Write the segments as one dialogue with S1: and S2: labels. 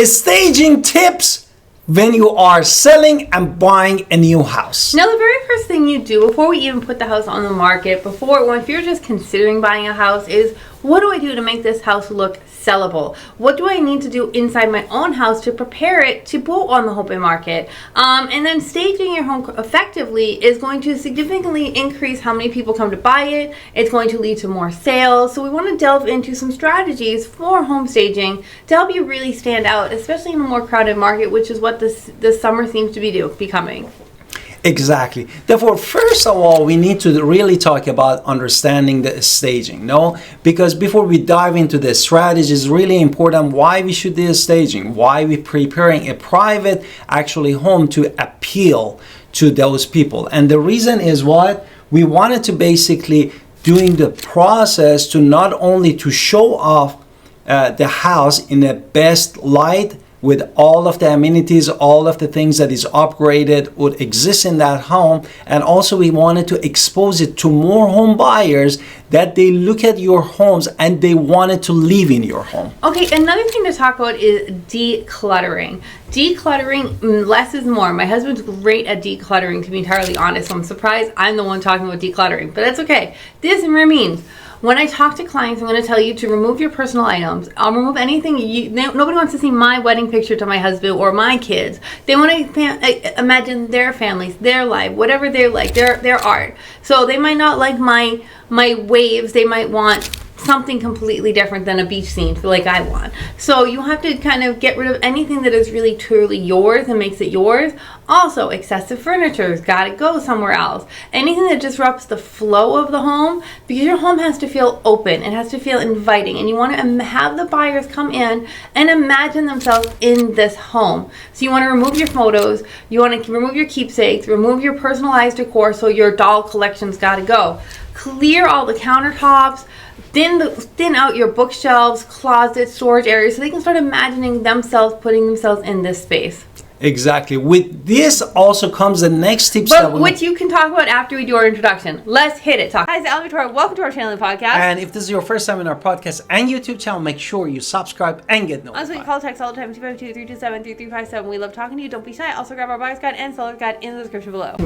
S1: Staging tips when you are selling and buying a new house.
S2: Now, the very first thing you do before we even put the house on the market, if you're just considering buying a house, is what do I do to make this house look sellable? What do I need to do inside my own house to prepare it to go on the open market? And then staging your home effectively is going to significantly increase how many people come to buy it. It's going to lead to more sales. So we want to delve into some strategies for home staging to help you really stand out, especially in a more crowded market, which is what this summer seems to be becoming.
S1: Exactly. Therefore, first of all, we need to really talk about understanding the staging, no? Because before we dive into the strategy, it's really important why we should do staging, why we're preparing a private, actually, home to appeal to those people. And the reason is what? We wanted to basically doing the process to not only to show off the house in the best light, with all of the amenities, all of the things that is upgraded would exist in that home. And also we wanted to expose it to more home buyers that they look at your homes and they wanted to live in your home.
S2: Okay, another thing to talk about is decluttering. Decluttering, less is more. My husband's great at decluttering, to be entirely honest. So I'm surprised I'm the one talking about decluttering, but that's okay. This means when I talk to clients, I'm going to tell you to remove your personal items. I'll remove anything. Nobody wants to see my wedding picture to my husband or my kids. They want to imagine their families, their life, whatever they like, their art. So they might not like my waves. They might want something completely different than a beach scene like I want. So you have to kind of get rid of anything that is really truly yours and makes it yours. Also, excessive furniture's got to go somewhere else. Anything that disrupts the flow of the home, because your home has to feel open, it has to feel inviting, and you want to have the buyers come in and imagine themselves in this home. So you want to remove your photos, you want to remove your keepsakes, remove your personalized decor, so your doll collection's got to go. Clear all the countertops, thin out your bookshelves, closets, storage areas, so they can start imagining themselves putting themselves in this space.
S1: Exactly. With this also comes the next tips
S2: which you can talk about after we do our introduction. Let's hit it. Hi, it's Ellen Victoria. Welcome to our channel and podcast.
S1: And if this is your first time in our podcast and YouTube channel, make sure you subscribe and get notified.
S2: Also, you call text all the time, 252-327-3357. We love talking to you. Don't be shy. Also, grab our buyer's guide and seller's guide in the description below.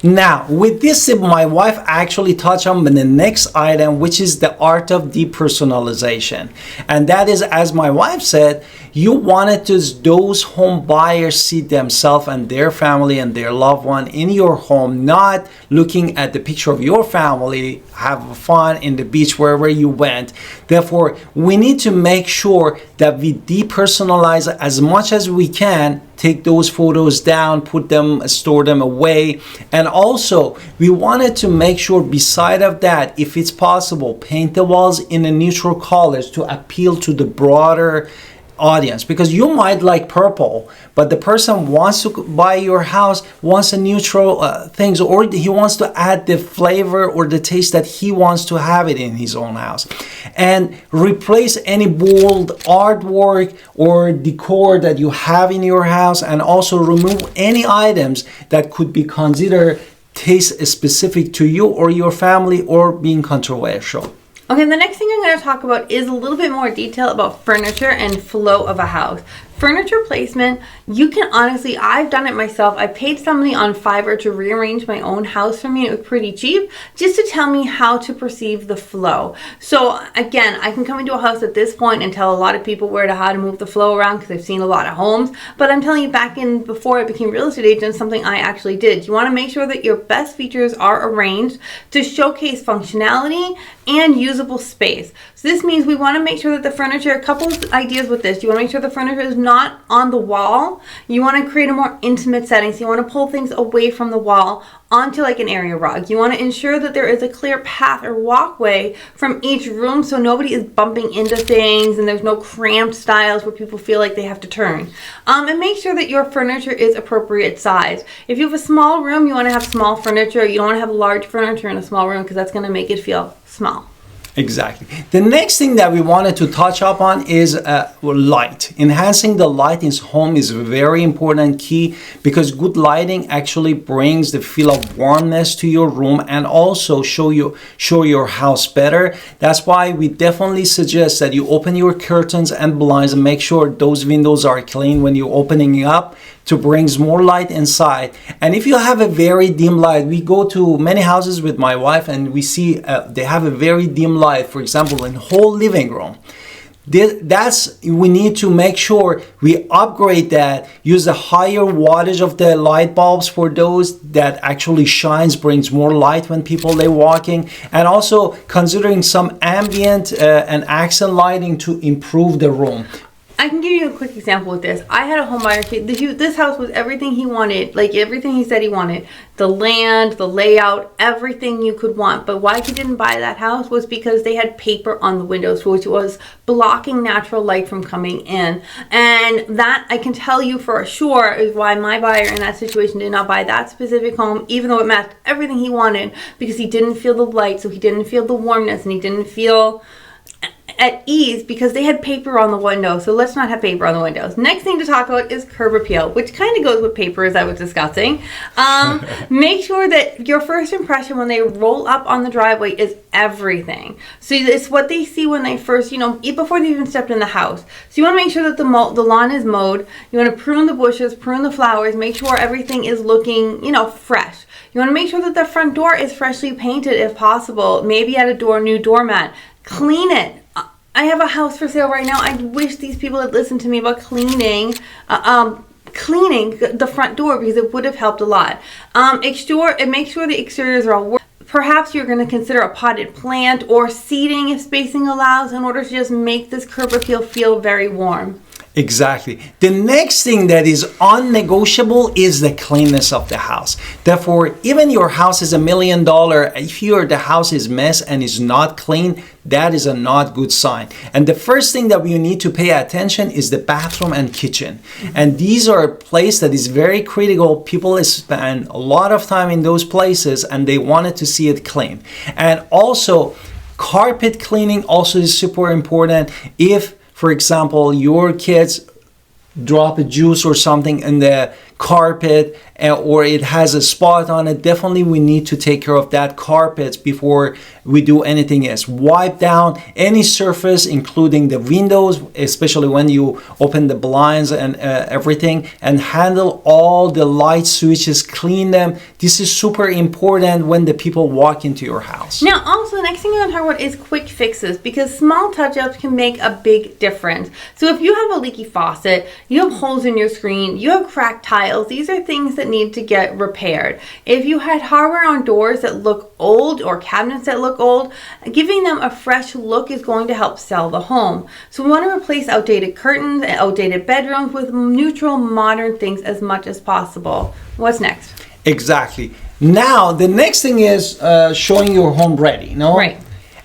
S1: Now, with this tip, my wife actually touched on the next item, which is the art of depersonalization. And that is, as my wife said, you wanted those home buyers see themselves and their family and their loved one in your home, not looking at the picture of your family, have fun in the beach, wherever you went. Therefore, we need to make sure that we depersonalize as much as we can, take those photos down, put them, store them away. And also, we wanted to make sure, beside of that, if it's possible, paint the walls in a neutral colors to appeal to the broader audience, because you might like purple, but the person wants to buy your house, wants a neutral things, or he wants to add the flavor or the taste that he wants to have it in his own house. And replace any bold artwork or decor that you have in your house, and also remove any items that could be considered taste specific to you or your family or being controversial.
S2: Okay, the next thing I'm going to talk about is a little bit more detail about furniture and flow of a house. Furniture placement, you can honestly, I've done it myself. I paid somebody on Fiverr to rearrange my own house for me. It was pretty cheap, just to tell me how to perceive the flow. So again, I can come into a house at this point and tell a lot of people how to move the flow around, because I've seen a lot of homes. But I'm telling you, before I became real estate agent, something I actually did. You want to make sure that your best features are arranged to showcase functionality and usable space. So this means we want to make sure that the furniture, a couple of ideas with this. You want to make sure the furniture is not on the wall. You want to create a more intimate setting. So you want to pull things away from the wall onto like an area rug. You want to ensure that there is a clear path or walkway from each room, so nobody is bumping into things and there's no cramped styles where people feel like they have to turn. And make sure that your furniture is appropriate size. If you have a small room, you want to have small furniture. You don't want to have large furniture in a small room, because that's going to make it feel small.
S1: Exactly. The next thing that we wanted to touch up on is light. Enhancing the light in home is very important key, because good lighting actually brings the feel of warmness to your room and also show your house better. That's why we definitely suggest that you open your curtains and blinds and make sure those windows are clean when you're opening up, to brings more light inside. And if you have a very dim light, we go to many houses with my wife and we see they have a very dim light, for example, in whole living room. We need to make sure we upgrade that, use the higher wattage of the light bulbs for those that actually shines, brings more light when they're walking, and also considering some ambient and accent lighting to improve the room.
S2: I can give you a quick example with this. I had a home buyer. This house was everything he wanted, like everything he said he wanted. The land, the layout, everything you could want. But why he didn't buy that house was because they had paper on the windows, which was blocking natural light from coming in. And that, I can tell you for sure, is why my buyer in that situation did not buy that specific home, even though it matched everything he wanted, because he didn't feel the light, so he didn't feel the warmness, and he didn't feel at ease because they had paper on the window. So let's not have paper on the windows. Next thing to talk about is curb appeal, which kind of goes with paper, as I was discussing. Make sure that your first impression when they roll up on the driveway is everything. So it's what they see when they first, before they even stepped in the house. So you want to make sure that the lawn is mowed. You want to prune the bushes, prune the flowers, make sure everything is looking, fresh. You want to make sure that the front door is freshly painted if possible. Maybe add a new doormat. Clean it. I have a house for sale right now. I wish these people had listened to me about cleaning the front door, because it would have helped a lot. Make sure the exteriors are all work. Perhaps you're going to consider a potted plant or seating if spacing allows, in order to just make this curb appeal feel very warm.
S1: Exactly. The next thing that is unnegotiable is the cleanness of the house. Therefore, even your house is $1 million, if the house is mess and is not clean, that is a not good sign. And the first thing that we need to pay attention is the bathroom and kitchen. And these are a place that is very critical. People spend a lot of time in those places and they wanted to see it clean. And also, carpet cleaning also is super important. If, for example, your kids drop a juice or something in the carpet, or it has a spot on it, definitely we need to take care of that carpet before we do anything else. Wipe down any surface, including the windows, especially when you open the blinds and everything, and handle all the light switches, clean them. This is super important when the people walk into your house.
S2: Now, also, the next thing I'm going to talk about is quick fixes, because small touch-ups can make a big difference. So if you have a leaky faucet, you have holes in your screen, you have cracked tiles, these are things that need to get repaired. If you had hardware on doors that look old or cabinets that look old, giving them a fresh look is going to help sell the home. So we want to replace outdated curtains and outdated bedrooms with neutral, modern things as much as possible. What's next?
S1: Exactly. Now, the next thing is showing your home ready, no?
S2: Right.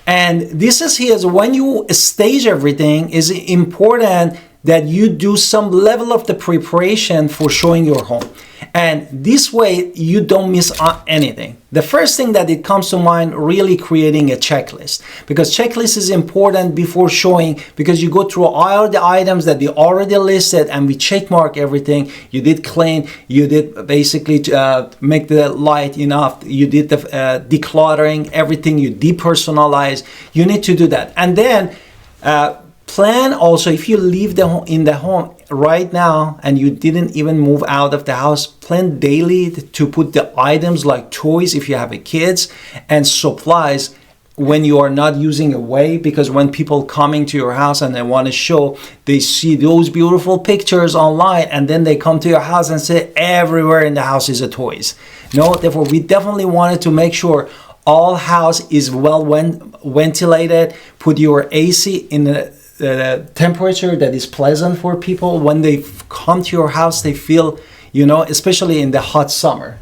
S1: And this is here, when you stage everything, is important that you do some level of the preparation for showing your home. And this way you don't miss anything. The first thing that it comes to mind, really creating a checklist, because checklist is important before showing, because you go through all the items that they already listed and we check mark everything. You did clean, you did basically make the light enough, you did the decluttering, everything, you depersonalize. You need to do that. And then plan also, if you leave in the home right now and you didn't even move out of the house, plan daily to put the items like toys if you have a kids and supplies when you are not using away, because when people coming to your house and they want to show, they see those beautiful pictures online and then they come to your house and say everywhere in the house is a toys. No, therefore we definitely wanted to make sure all house is well ventilated. Put your AC in the temperature that is pleasant for people. When they come to your house, they feel, especially in the hot summer,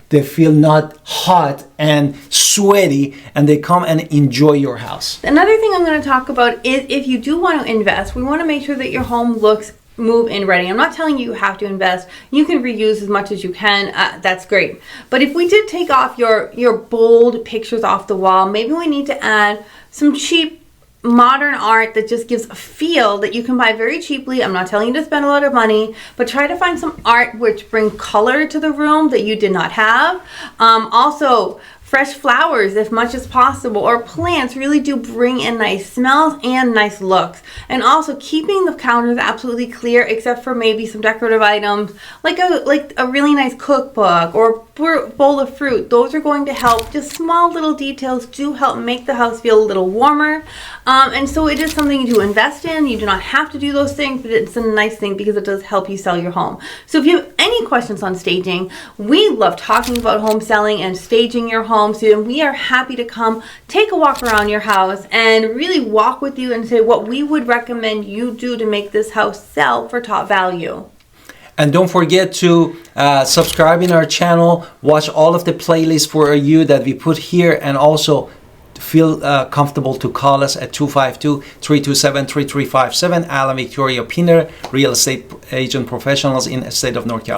S1: they feel not hot and sweaty, and they come and enjoy your house.
S2: Another thing I'm going to talk about is, if you do want to invest, we want to make sure that your home looks move-in ready. I'm not telling you have to invest. You can reuse as much as you can. That's great. But if we did take off your bold pictures off the wall, maybe we need to add some cheap modern art that just gives a feel that you can buy very cheaply. I'm not telling you to spend a lot of money, but try to find some art which bring color to the room that you did not have. Also, fresh flowers as much as possible, or plants really do bring in nice smells and nice looks. And also keeping the counters absolutely clear except for maybe some decorative items like a really nice cookbook or bowl of fruit. Those are going to help. Just small little details do help make the house feel a little warmer. And so it is something to invest in. You do not have to do those things, but it's a nice thing because it does help you sell your home. So if you have any questions on staging, we love talking about home selling and staging your home. So we are happy to come take a walk around your house and really walk with you and say what we would recommend you do to make this house sell for top value.
S1: And don't forget to subscribe in our channel, watch all of the playlists for you that we put here, and also feel comfortable to call us at 252-327-3357. Alan Victoria Pinner, real estate agent professionals in the state of North Carolina.